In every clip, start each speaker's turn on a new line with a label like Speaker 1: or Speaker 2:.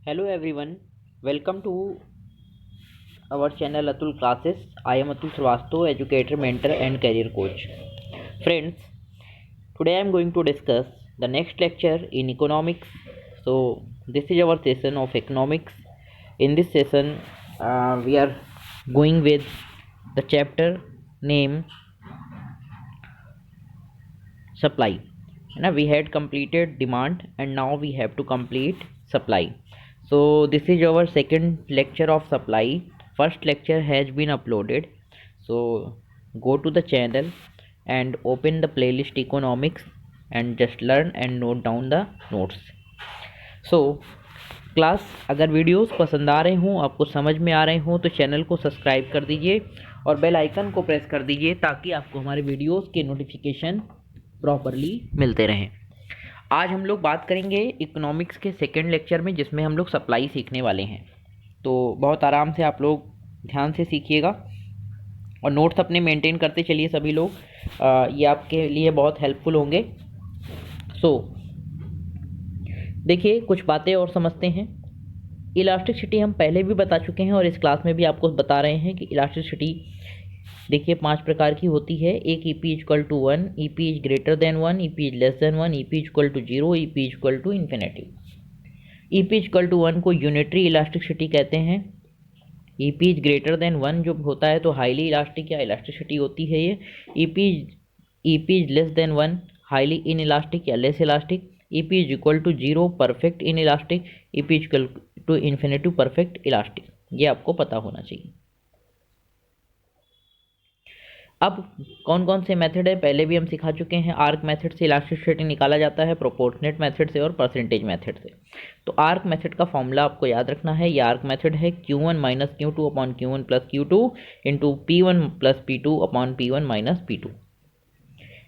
Speaker 1: Hello everyone, welcome to our channel Atul Classes. I am Atul Srivastav, educator, mentor and career coach. Friends, today I am going to discuss the next lecture in economics. So this is our session of economics. In this session, we are going with the chapter name supply. Now we had completed demand and now we have to complete supply. So this is our second lecture of supply. First lecture has been uploaded, so go to the channel and open the playlist economics and just learn and note down the notes. So class अगर videos पसंद आ रहे हों, आपको समझ में आ रहे हों, तो चैनल को सब्सक्राइब कर दीजिए और बेल आइकन को प्रेस कर दीजिए ताकि आपको हमारे वीडियोस के नोटिफिकेशन प्रॉपरली मिलते रहें। आज हम लोग बात करेंगे इकोनॉमिक्स के सेकंड लेक्चर में, जिसमें हम लोग सप्लाई सीखने वाले हैं। तो बहुत आराम से आप लोग ध्यान से सीखिएगा और नोट्स अपने मेंटेन करते चलिए सभी लोग। ये आपके लिए बहुत हेल्पफुल होंगे। सो देखिए, कुछ बातें और समझते हैं। इलास्टिसिटी हम पहले भी बता चुके हैं और इस क्लास में भी आपको बता रहे हैं कि इलास्टिसिटी देखिए 5 प्रकार की होती है। एक E P equal to 1, E P is greater than 1, E P is less than 1, E P equal to 0, E P equal to infinitive. E P equal to 1 को यूनिटरी इलास्टिसिटी कहते हैं। E P is greater than 1 जो होता है तो highly elastic या elasticity होती है ये। E P is less than 1 highly inelastic या less elastic. E P is equal to 0 perfect inelastic. E P equal to infinitive perfect elastic. ये आपको पता होना चाहिए। अब कौन कौन से मेथड है पहले भी हम सिखा चुके हैं। आर्क मेथड से इलास्टिसिटी निकाला जाता है, प्रोपोर्शनेट मेथड से और परसेंटेज मेथड से। तो आर्क मेथड का फॉर्मूला आपको याद रखना है। ये आर्क मेथड है Q1 minus Q2 upon Q1 plus Q2 into P1 plus P2 upon P1 minus P2।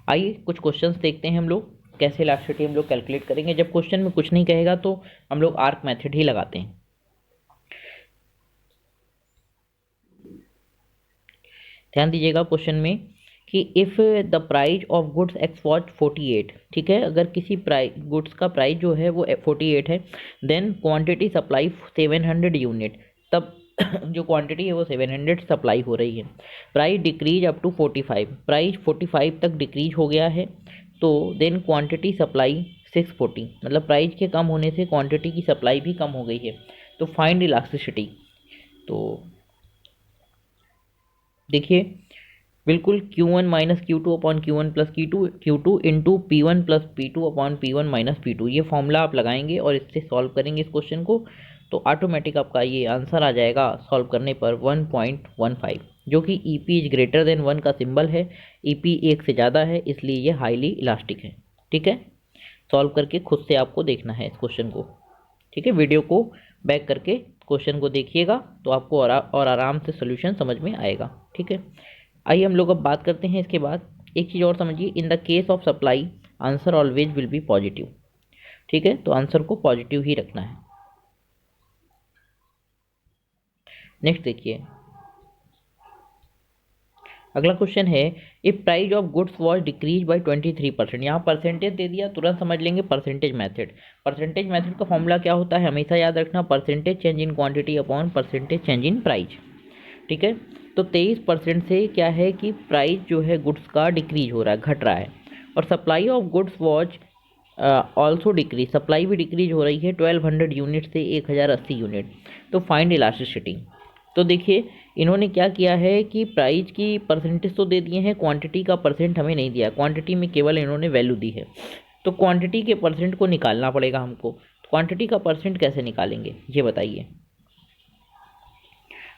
Speaker 1: आइए कुछ क्वेश्चंस देखते हैं हम लोग कैसे इलास्टिसिटी हम लोग कैलकुलेट करेंगे। जब क्वेश्चन में कुछ नहीं कहेगा तो हम लोग आर्क मेथड ही लगाते हैं। ध्यान दीजिएगा क्वेश्चन में कि if the price of goods x was 48, ठीक है, अगर किसी गुड्स का प्राइस जो है वो 48 है, देन क्वांटिटी सप्लाई 700 यूनिट, तब जो क्वांटिटी है वो 700 सप्लाई हो रही है। Price decrease up to 45, price 45 तक डिक्रीज हो गया है, तो देन क्वांटिटी सप्लाई 640, मतलब प्राइस के कम होने से क्वांटिटी की सप्लाई भी कम हो गई है। तो फाइंड इलास्टिसिटी। तो देखिए बिल्कुल Q1 minus Q2 upon Q1 plus Q2 into P1 plus P2 upon P1 minus P2, ये फॉर्मूला आप लगाएंगे और इससे सॉल्व करेंगे इस क्वेश्चन को, तो ऑटोमेटिक आपका ये आंसर आ जाएगा सॉल्व करने पर 1.15, जो कि ई पी इज ग्रेटर देन 1 का सिंबल है। ई पी 1 से ज़्यादा है इसलिए ये हाईली इलास्टिक है। ठीक है, सॉल्व करके खुद से आपको देखना है इस क्वेश्चन को। ठीक है, वीडियो को बैक करके क्वेश्चन को देखिएगा तो आपको और आराम से सोल्यूशन समझ में आएगा। ठीक है, आइए हम लोग अब बात करते हैं। इसके बाद एक चीज़ और समझिए, in the case of supply answer always will be positive. ठीक है, तो आंसर को पॉजिटिव ही रखना है। नेक्स्ट देखिए, अगला क्वेश्चन है if price of goods was decrease by 23%। यहाँ परसेंटेज दे दिया, तुरंत समझ लेंगे परसेंटेज मेथड। परसेंटेज मेथड का फॉर्मूला क्या होता है हमेशा याद रखना, percentage change in quantity upon percentage change in price. ठीक है, तो 23% से क्या है कि प्राइस जो है गुड्स का डिक्रीज हो रहा है, घट रहा है, और supply of goods was also decrease, supply भी डिक्रीज हो रही है 1200 यूनिट से 1080 यूनिट। तो फाइंड इलास्टिसिटी। तो देखिए इन्होंने क्या किया है कि प्राइस की परसेंटेज तो दे दिए हैं, क्वांटिटी का परसेंट हमें नहीं दिया, क्वांटिटी में केवल इन्होंने वैल्यू दी है। तो क्वांटिटी के परसेंट को निकालना पड़ेगा हमको। क्वांटिटी का परसेंट कैसे निकालेंगे ये बताइए।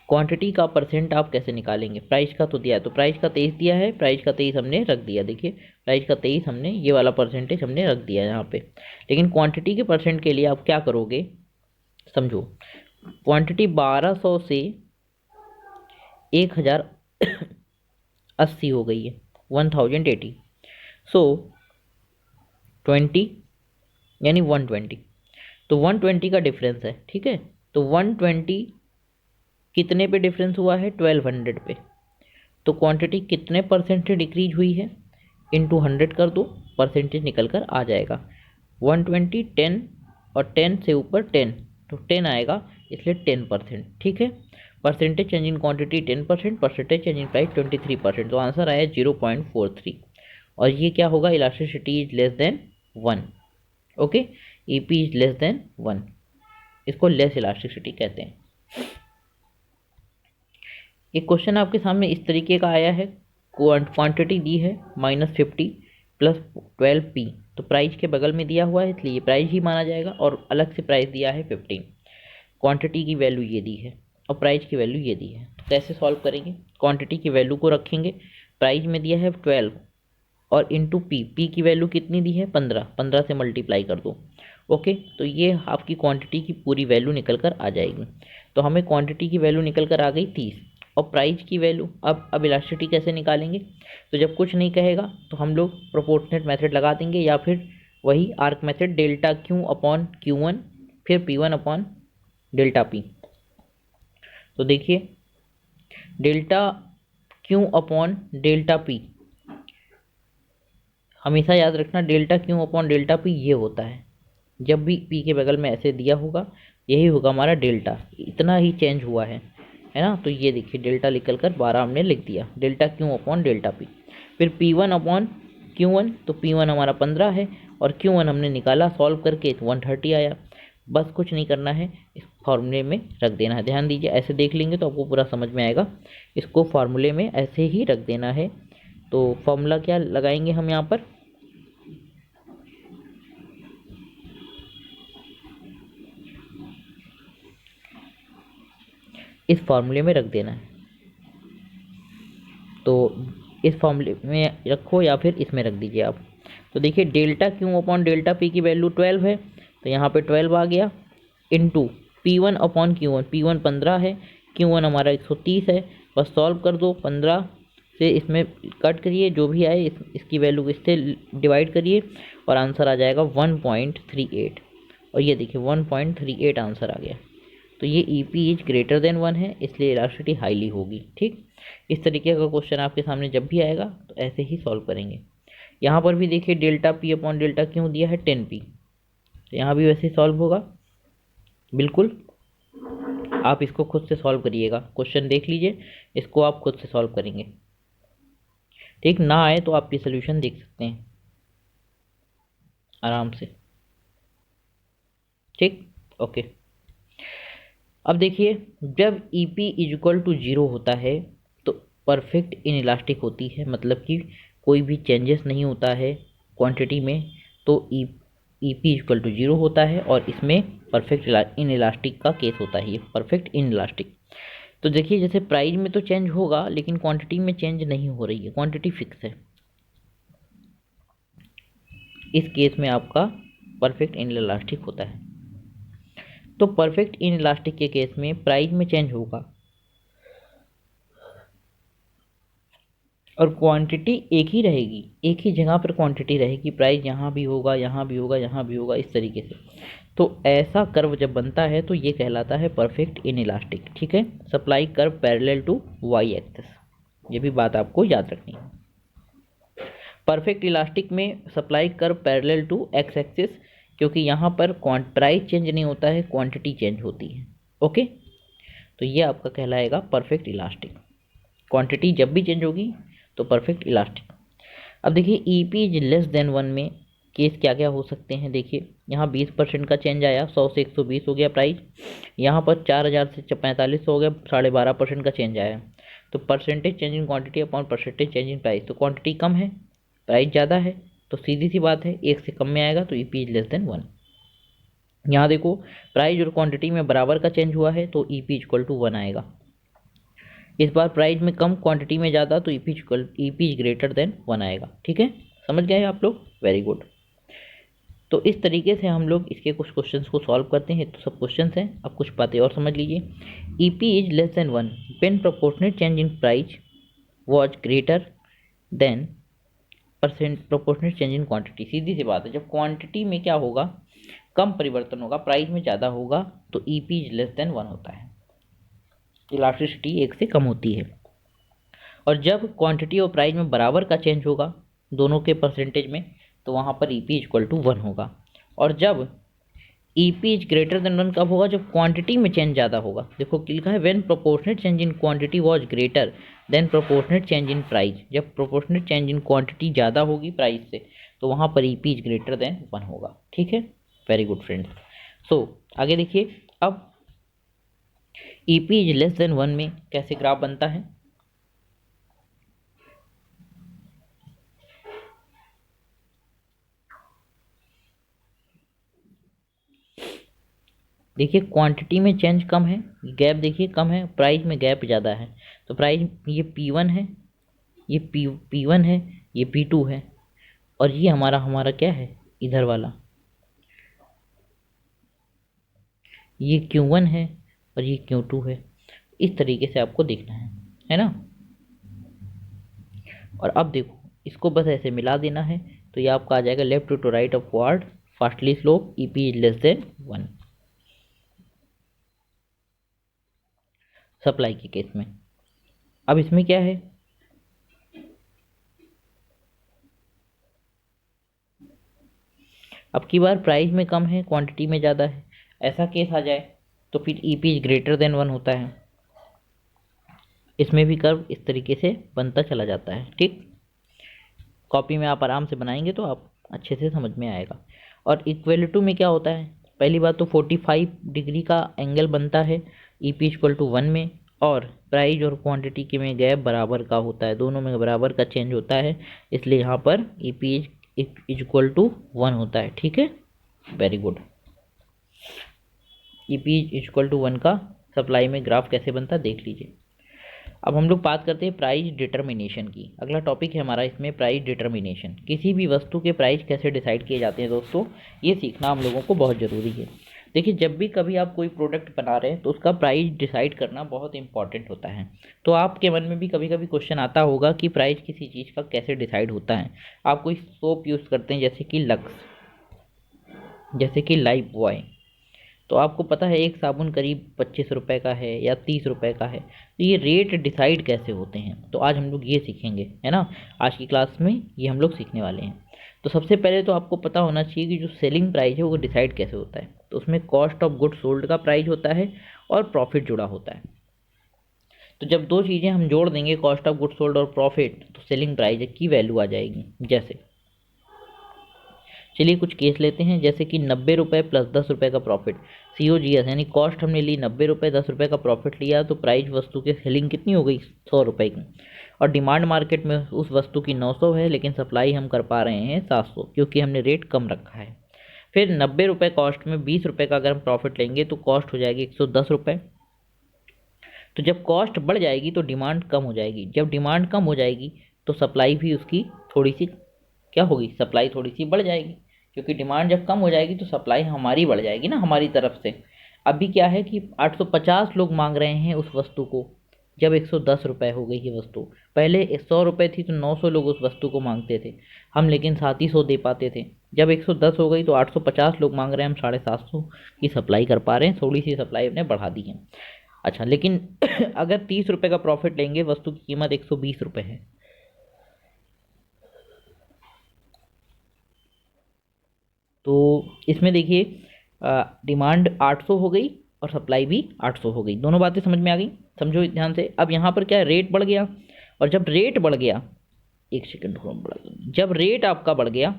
Speaker 1: क्वांटिटी का परसेंट आप कैसे निकालेंगे? प्राइस का तो दिया है, तो प्राइस का 23 दिया है, प्राइस का 23 हमने रख दिया। देखिए प्राइस का 23 हमने ये वाला परसेंटेज हमने रख दिया यहाँ पे। लेकिन क्वांटिटी के परसेंट के लिए आप क्या करोगे समझो। क्वांटिटी 1200 से 1080 हो गई है, 1080। सो 20 यानी 120, तो 120 का डिफरेंस है। ठीक है, तो 120 कितने पे डिफरेंस हुआ है? 1200 पे। तो क्वांटिटी कितने परसेंट से डिक्रीज हुई है? इंटू 100 कर दो, परसेंटेज निकल कर आ जाएगा 120, 10 और 10 से ऊपर 10, तो 10 आएगा, इसलिए 10%। ठीक है, percentage change in quantity 10%, percentage change in price 23%। तो आंसर आया 0.43। और ये क्या होगा, elasticity is less than 1। Okay, EP is less than 1, इसको लेस इलास्टिसिटी कहते हैं। एक क्वेश्चन आपके सामने इस तरीके का आया है, क्वांटिटी दी है -50 + 12p। तो प्राइस के बगल में दिया हुआ है इसलिए ये प्राइस ही माना जाएगा, और अलग से प्राइस दिया है 15। क्वांटिटी की वैल्यू ये दी है और प्राइस की वैल्यू ये दी है। तो कैसे सॉल्व करेंगे, क्वांटिटी की वैल्यू को रखेंगे, प्राइस में दिया है 12 और इंटू पी की वैल्यू कितनी दी है 15 से मल्टीप्लाई कर दो। ओके, तो ये आपकी क्वांटिटी की पूरी वैल्यू निकल कर आ जाएगी। तो हमें क्वांटिटी की वैल्यू निकल कर आ गई 30, और प्राइस की वैल्यू अब इलास्टिसिटी कैसे निकालेंगे, तो जब कुछ नहीं कहेगा तो हम लोग प्रोपोर्शनेट मेथड लगा देंगे, या फिर वही arc method, delta Q upon Q1 फिर P1 अपॉन डेल्टा P। तो देखिए, delta Q upon delta P, हमेशा याद रखना delta Q upon delta P ये होता है, जब भी P के बगल में ऐसे दिया होगा यही होगा हमारा डेल्टा, इतना ही चेंज हुआ है ना। तो ये देखिए डेल्टा निकल कर 12 हमने लिख दिया, delta Q upon delta P। फिर P1 अपॉन Q1, तो P1 हमारा 15 है और Q1 हमने निकाला सॉल्व करके, तो 130 आया। बस कुछ नहीं करना है, इस फार्मूले में रख देना है। ध्यान दीजिए, ऐसे देख लेंगे तो आपको पूरा समझ में आएगा। इसको फार्मूले में ऐसे ही रख देना है। तो फार्मूला क्या लगाएंगे हम यहाँ पर, इस फार्मूले में रख देना है। तो इस फार्मूले में रखो या फिर इसमें रख दीजिए आप। तो देखिए delta Q upon delta P की वैल्यू 12 है, तो यहाँ पे 12 आ गया, into P1 upon Q1, P1 15 है, Q1 हमारा 130 है। बस सॉल्व कर दो, 15 से इसमें कट करिए, जो भी आए इसकी वैल्यू इससे डिवाइड करिए और आंसर आ जाएगा 1.38। और ये देखिए 1.38 आंसर आ गया। तो ये EP इज ग्रेटर देन 1 है, इसलिए इलास्टिसिटी हाईली होगी। ठीक, इस तरीके का क्वेश्चन आपके सामने जब भी आएगा तो ऐसे ही सॉल्व करेंगे। यहाँ पर भी देखिए delta P upon delta Q दिया है 10p, तो यहाँ भी वैसे ही सॉल्व होगा। बिल्कुल, आप इसको खुद से सॉल्व करिएगा, क्वेश्चन देख लीजिए, इसको आप खुद से सॉल्व करेंगे। ठीक, ना आए तो आप ये सोल्यूशन देख सकते हैं आराम से। ठीक, ओके। अब देखिए, जब EP इज इक्वल टू 0 होता है तो परफेक्ट इनइलास्टिक होती है, मतलब कि कोई भी चेंजेस नहीं होता है क्वांटिटी में। तो EP इक्वल टू 0 होता है और इसमें परफेक्ट इनइलास्टिक का केस होता है, ये परफेक्ट इनइलास्टिक। तो देखिए, जैसे प्राइस में तो चेंज होगा लेकिन क्वांटिटी में चेंज नहीं हो रही है, क्वांटिटी फिक्स है। इस केस में आपका परफेक्ट इनइलास्टिक होता है। तो परफेक्ट इनइलास्टिक के केस में प्राइस में चेंज होगा और क्वांटिटी एक ही रहेगी, एक ही जगह पर क्वांटिटी रहेगी, प्राइस यहाँ भी होगा, यहाँ भी होगा, यहाँ भी होगा, इस तरीके से। तो ऐसा कर्व जब बनता है तो ये कहलाता है परफेक्ट इनइलास्टिक। ठीक है, supply curve parallel to Y axis, ये भी बात आपको याद रखनी है। परफेक्ट इलास्टिक में supply curve parallel to X axis, क्योंकि यहाँ पर प्राइस चेंज नहीं होता है, क्वांटिटी चेंज होती है। ओके, तो ये आपका कहलाएगा परफेक्ट इलास्टिक। क्वांटिटी जब भी चेंज होगी तो परफेक्ट इलास्टिक। अब देखिए EP इज लेस देन 1 में केस क्या क्या हो सकते हैं। देखिए, यहाँ 20% का चेंज आया, 100 से 120 हो गया प्राइस। यहाँ पर 4000 से 4500 हो गया, 12.5% का चेंज आया। तो percentage change in quantity upon percentage change in price, तो क्वांटिटी कम है, प्राइस ज़्यादा है, तो सीधी सी बात है एक से कम में आएगा, तो EP इज लेस देन 1। यहाँ देखो, प्राइस और क्वांटिटी में बराबर का चेंज हुआ है तो EP इक्वल टू 1 आएगा। इस बार प्राइस में कम क्वांटिटी में ज़्यादा, तो EP इज ग्रेटर देन 1 आएगा। ठीक है, समझ गए आप लोग, वेरी गुड। तो इस तरीके से हम लोग इसके कुछ क्वेश्चंस को सॉल्व करते हैं। तो सब क्वेश्चंस हैं, अब कुछ बातें और समझ लीजिए। EP is less than 1 when proportionate change in price was greater than proportionate change in quantity. सीधी सी बात है, जब क्वांटिटी में क्या होगा, कम परिवर्तन होगा, प्राइस में ज़्यादा होगा, तो EP इज लेस देन 1 होता है, इलास्टिसिटी 1 से कम होती है। और जब क्वांटिटी और प्राइस में बराबर का चेंज होगा दोनों के परसेंटेज में, तो वहाँ पर EP इक्वल टू 1 होगा। और जब ईपी इज ग्रेटर देन 1 कब होगा? जब क्वांटिटी में चेंज ज़्यादा होगा। देखो लिखा है when proportionate change in quantity was greater than proportionate change in price. जब प्रोपोर्शनेट चेंज इन क्वांटिटी ज़्यादा होगी प्राइस से तो वहाँ पर ईपी इज ग्रेटर देन 1 होगा। ठीक है, वेरी गुड फ्रेंड्स। सो आगे देखिए, अब ईपी इज लेस देन 1 में कैसे ग्राफ बनता है? देखिए क्वांटिटी में चेंज कम है, गैप देखिए कम है, प्राइस में गैप ज़्यादा है। तो प्राइस ये P1 है, ये P1 है, ये P2 है, और ये हमारा क्या है इधर वाला, ये Q1 है और ये Q2 है। इस तरीके से आपको देखना है ना। और अब देखो इसको बस ऐसे मिला देना है तो ये आपका आ जाएगा left to right upward fastly slope EP is less than 1 supply के केस में। अब इसमें क्या है, अब की बार प्राइस में कम है क्वांटिटी में ज़्यादा है, ऐसा केस आ जाए तो फिर ईपी इज ग्रेटर देन 1 होता है। इसमें भी कर्व इस तरीके से बनता चला जाता है। ठीक, कॉपी में आप आराम से बनाएंगे तो आप अच्छे से समझ में आएगा। और इक्वल टू में क्या होता है, पहली बात तो 45 डिग्री का एंगल बनता है ईपी इक्वल टू 1 में, और प्राइस और क्वांटिटी के में गैप बराबर का होता है, दोनों में बराबर का चेंज होता है, इसलिए यहाँ पर ईपी इक्वल टू 1 होता है। ठीक है, very good. EP equal to 1 का सप्लाई में ग्राफ कैसे बनता है देख लीजिए। अब हम लोग बात करते हैं प्राइस डिटर्मिनेशन की। अगला टॉपिक है हमारा इसमें प्राइस डिटर्मिनेशन। किसी भी वस्तु के प्राइस कैसे डिसाइड किए जाते हैं दोस्तों, ये सीखना हम लोगों को बहुत ज़रूरी है। देखिए जब भी कभी आप कोई प्रोडक्ट बना रहे हैं तो उसका प्राइस डिसाइड करना बहुत इंपॉर्टेंट होता है। तो आपके मन में भी कभी कभी क्वेश्चन आता होगा कि प्राइस किसी चीज़ का कैसे डिसाइड होता है। आप कोई सोप यूज़ करते हैं जैसे कि लक्स, जैसे कि लाइफ बॉय, तो आपको पता है एक साबुन करीब 25 रुपये का है या 30 रुपये का है। तो ये रेट डिसाइड कैसे होते हैं तो आज हम लोग ये सीखेंगे, है ना। आज की क्लास में ये हम लोग सीखने वाले हैं। तो सबसे पहले तो आपको पता होना चाहिए कि जो सेलिंग प्राइस है वो डिसाइड कैसे होता है। तो उसमें कॉस्ट ऑफ गुड्स सोल्ड का प्राइस होता है और प्रॉफिट जुड़ा होता है। तो जब दो चीज़ें हम जोड़ देंगे, कॉस्ट ऑफ गुड्स सोल्ड और प्रॉफिट, तो सेलिंग प्राइस की वैल्यू आ जाएगी। जैसे चलिए कुछ केस लेते हैं, जैसे कि 90 रुपये प्लस 10 रुपये का प्रॉफिट, COGS यानी कॉस्ट हमने ली 90 रुपये, 10 रुपये का प्रॉफिट लिया, तो प्राइस वस्तु की सेलिंग कितनी हो गई 100 रुपये की। और डिमांड मार्केट में उस वस्तु की 900 है लेकिन सप्लाई हम कर पा रहे हैं 700 क्योंकि हमने रेट कम रखा है। फिर 90 रुपये कॉस्ट में 20 रुपये का अगर हम प्रॉफिट लेंगे तो कॉस्ट हो जाएगी 110 रुपये। तो जब कॉस्ट बढ़ जाएगी तो डिमांड कम हो जाएगी, जब डिमांड कम हो जाएगी तो सप्लाई भी उसकी थोड़ी सी क्या होगी, सप्लाई थोड़ी सी बढ़ जाएगी, क्योंकि डिमांड जब कम हो जाएगी तो सप्लाई हमारी बढ़ जाएगी ना हमारी तरफ से। अभी क्या है कि 850 लोग मांग रहे हैं उस वस्तु को, जब 110 रुपये हो गई ये वस्तु। पहले 100 रुपये थी तो 900 लोग उस वस्तु को मांगते थे, हम लेकिन 700 दे पाते थे। जब 110 हो गई तो 850 लोग मांग रहे हैं, हम 750 की सप्लाई कर पा रहे हैं, थोड़ी सी सप्लाई हमने बढ़ा दी है। अच्छा लेकिन अगर 30 रुपये का प्रॉफिट लेंगे, वस्तु की कीमत 120 रुपये है, तो इसमें देखिए डिमांड 800 हो गई और सप्लाई भी 800 हो गई। दोनों बातें समझ में आ गई, समझो ध्यान से। अब यहाँ पर क्या है, रेट बढ़ गया, और जब रेट बढ़ गया, एक सेकंड जब रेट आपका बढ़ गया,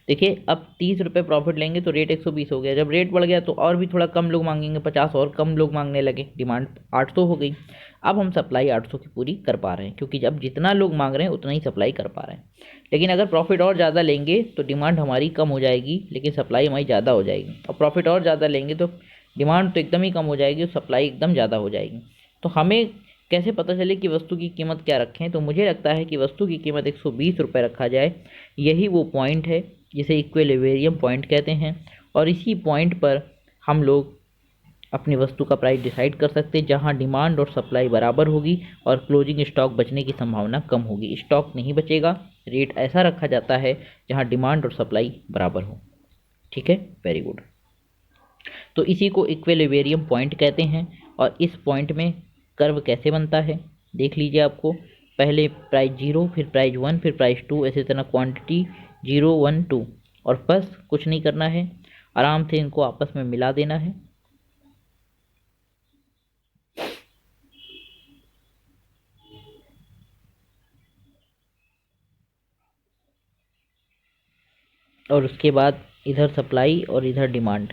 Speaker 1: देखिए अब 30 रुपये प्रॉफिट लेंगे तो रेट 120 हो गया। जब रेट बढ़ गया तो और भी थोड़ा कम लोग मांगेंगे, 50 और कम लोग मांगने लगे, डिमांड 800 हो गई। अब हम सप्लाई 800 की पूरी कर पा रहे हैं क्योंकि जब जितना लोग मांग रहे हैं उतना ही सप्लाई कर पा रहे हैं। लेकिन अगर प्रॉफिट और ज़्यादा लेंगे तो डिमांड हमारी कम हो जाएगी लेकिन सप्लाई हमारी ज़्यादा हो जाएगी, और प्रॉफिट और ज़्यादा लेंगे तो डिमांड तो एकदम ही कम हो जाएगी और सप्लाई एकदम ज़्यादा हो जाएगी। तो हमें कैसे पता चले कि वस्तु की कीमत क्या रखें, तो मुझे लगता है कि वस्तु की कीमत 120 रुपये रखा जाए, यही वो पॉइंट है जिसे इक्विलिब्रियम पॉइंट कहते हैं। और इसी पॉइंट पर हम लोग अपनी वस्तु का प्राइस डिसाइड कर सकते हैं, जहां डिमांड और सप्लाई बराबर होगी और क्लोजिंग स्टॉक बचने की संभावना कम होगी। स्टॉक नहीं बचेगा, रेट ऐसा रखा जाता है जहां डिमांड और सप्लाई बराबर हो। ठीक है, वेरी गुड। तो इसी को इक्विलिब्रियम पॉइंट कहते हैं। और इस पॉइंट में कर्व कैसे बनता है देख लीजिए। आपको पहले प्राइस 0, फिर प्राइस 1, फिर प्राइस 2, ऐसे तरह क्वांटिटी 0, 1, 2, और बस कुछ नहीं करना है। आराम से इनको आपस में मिला देना है। और उसके बाद इधर सप्लाई और इधर डिमांड।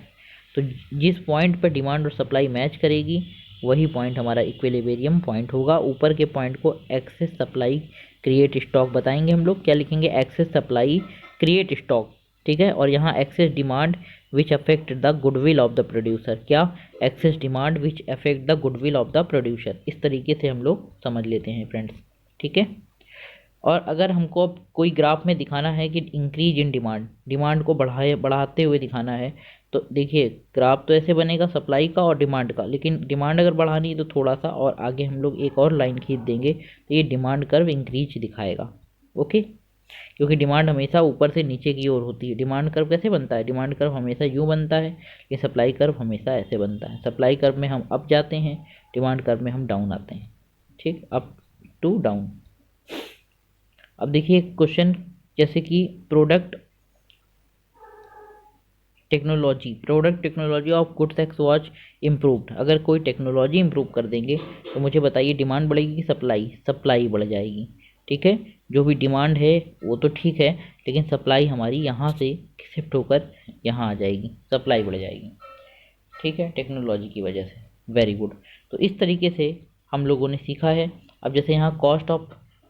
Speaker 1: तो जिस पॉइंट पर डिमांड और सप्लाई मैच करेगी वही पॉइंट हमारा इक्विलिब्रियम पॉइंट होगा। ऊपर के पॉइंट को एक्सेस सप्लाई क्रिएट स्टॉक बताएंगे हम लोग। क्या लिखेंगे? एक्सेस सप्लाई क्रिएट स्टॉक, ठीक है। और यहाँ excess demand which affect the goodwill of the producer. क्या? Excess demand which affect the goodwill of the producer. इस तरीके से हम लोग समझ लेते हैं फ्रेंड्स, ठीक है। और अगर हमको अब कोई ग्राफ में दिखाना है कि इंक्रीज इन डिमांड, डिमांड को बढ़ाते हुए दिखाना है, तो देखिए ग्राफ तो ऐसे बनेगा सप्लाई का और डिमांड का, लेकिन डिमांड अगर बढ़ानी है तो थोड़ा सा और आगे हम लोग एक और लाइन खींच देंगे तो ये डिमांड कर्व इंक्रीज दिखाएगा। ओके, क्योंकि डिमांड हमेशा ऊपर से नीचे की ओर होती है। डिमांड कर्व कैसे बनता है? डिमांड कर्व हमेशा यूँ बनता है, ये सप्लाई कर्व हमेशा ऐसे बनता है। सप्लाई कर्व में हम अप जाते हैं, डिमांड कर्व में हम डाउन आते हैं, ठीक, अप टू डाउन। अब देखिए क्वेश्चन, जैसे कि product technology of goods x watch improved. अगर कोई टेक्नोलॉजी इम्प्रूव कर देंगे तो मुझे बताइए डिमांड बढ़ेगी कि सप्लाई? सप्लाई बढ़ जाएगी, ठीक है। जो भी डिमांड है वो तो ठीक है, लेकिन सप्लाई हमारी यहाँ से शिफ्ट होकर यहाँ आ जाएगी, सप्लाई बढ़ जाएगी, ठीक है, टेक्नोलॉजी की वजह से। Very good. तो इस तरीके से हम लोगों ने सीखा है। अब जैसे यहाँ cost of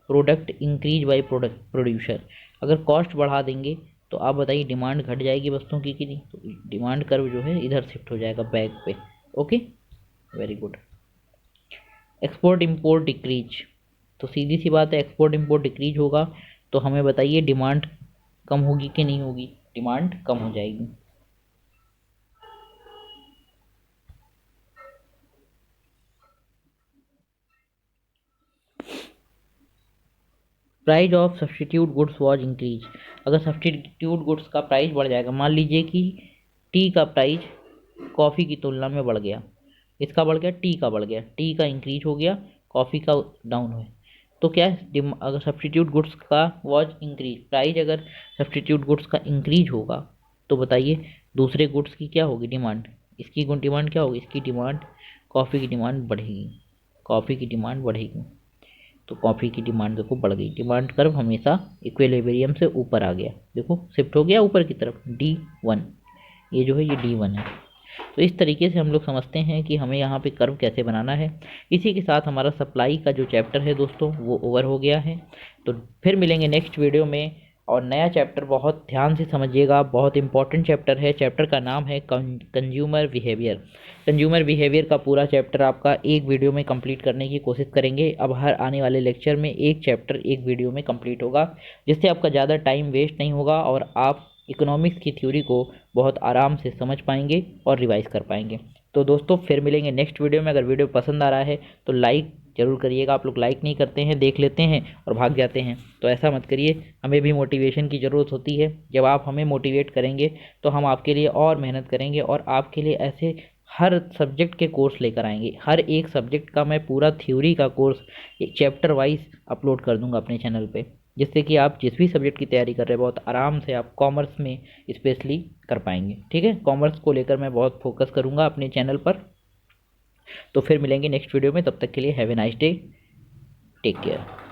Speaker 1: product increase by product producer, अगर कॉस्ट बढ़ा देंगे तो आप बताइए डिमांड घट जाएगी वस्तुओं की कि नहीं? तो डिमांड कर्व जो है इधर शिफ्ट हो जाएगा बैक पे। Okay, very good. Export import decrease, तो सीधी सी बात है एक्सपोर्ट इंपोर्ट डिक्रीज होगा तो हमें बताइए डिमांड कम होगी कि नहीं होगी? डिमांड कम हो जाएगी। Price of substitute goods was increase, अगर सब्सटीट्यूट गुड्स का प्राइस बढ़ जाएगा, मान लीजिए कि टी का प्राइस कॉफ़ी की तुलना में बढ़ गया, इसका बढ़ गया, टी का बढ़ गया, टी का इंक्रीज हो गया, कॉफ़ी का डाउन हुआ, तो क्या है? अगर सब्सटीट्यूट गुड्स का वॉज इंक्रीज, प्राइस अगर सब्सटीट्यूट गुड्स का इंक्रीज होगा तो बताइए दूसरे गुड्स की क्या होगी डिमांड? इसकी डिमांड क्या होगी? इसकी डिमांड, कॉफ़ी की डिमांड बढ़ेगी, कॉफ़ी की डिमांड बढ़ेगी, तो कॉफ़ी की डिमांड देखो बढ़ गई। डिमांड कर्व हमेशा इक्विलिब्रियम से ऊपर आ गया, देखो शिफ्ट हो गया ऊपर की तरफ, D1, ये जो है ये D1 है। तो इस तरीके से हम लोग समझते हैं कि हमें यहाँ पे कर्व कैसे बनाना है। इसी के साथ हमारा सप्लाई का जो चैप्टर है दोस्तों वो ओवर हो गया है। तो फिर मिलेंगे नेक्स्ट वीडियो में, और नया चैप्टर बहुत ध्यान से समझिएगा, बहुत इंपॉर्टेंट चैप्टर है। चैप्टर का नाम है कंज्यूमर बिहेवियर। कंज्यूमर बिहेवियर का पूरा चैप्टर आपका एक वीडियो में कंप्लीट करने की कोशिश करेंगे। अब हर आने वाले लेक्चर में एक चैप्टर एक वीडियो में कंप्लीट होगा, जिससे आपका ज़्यादा टाइम वेस्ट नहीं होगा और आप इकोनॉमिक्स की थ्योरी को बहुत आराम से समझ पाएंगे और रिवाइज कर पाएंगे। तो दोस्तों फिर मिलेंगे नेक्स्ट वीडियो में। अगर वीडियो पसंद आ रहा है तो लाइक ज़रूर करिएगा। आप लोग लाइक नहीं करते हैं, देख लेते हैं और भाग जाते हैं, तो ऐसा मत करिए। हमें भी मोटिवेशन की ज़रूरत होती है। जब आप हमें मोटिवेट करेंगे तो हम आपके लिए और मेहनत करेंगे और आपके लिए ऐसे हर सब्जेक्ट के कोर्स लेकर आएंगे। हर एक सब्जेक्ट का मैं पूरा थ्योरी का कोर्स एक चैप्टर वाइज अपलोड कर दूंगा अपने चैनल पे, जिससे कि आप जिस भी सब्जेक्ट की तैयारी कर रहे हैं बहुत आराम से आप कॉमर्स में स्पेशली कर पाएंगे, ठीक है। कॉमर्स को लेकर मैं बहुत फोकस करूंगा अपने चैनल पर। तो फिर मिलेंगे नेक्स्ट वीडियो में, तब तक के लिए have a nice day, take care.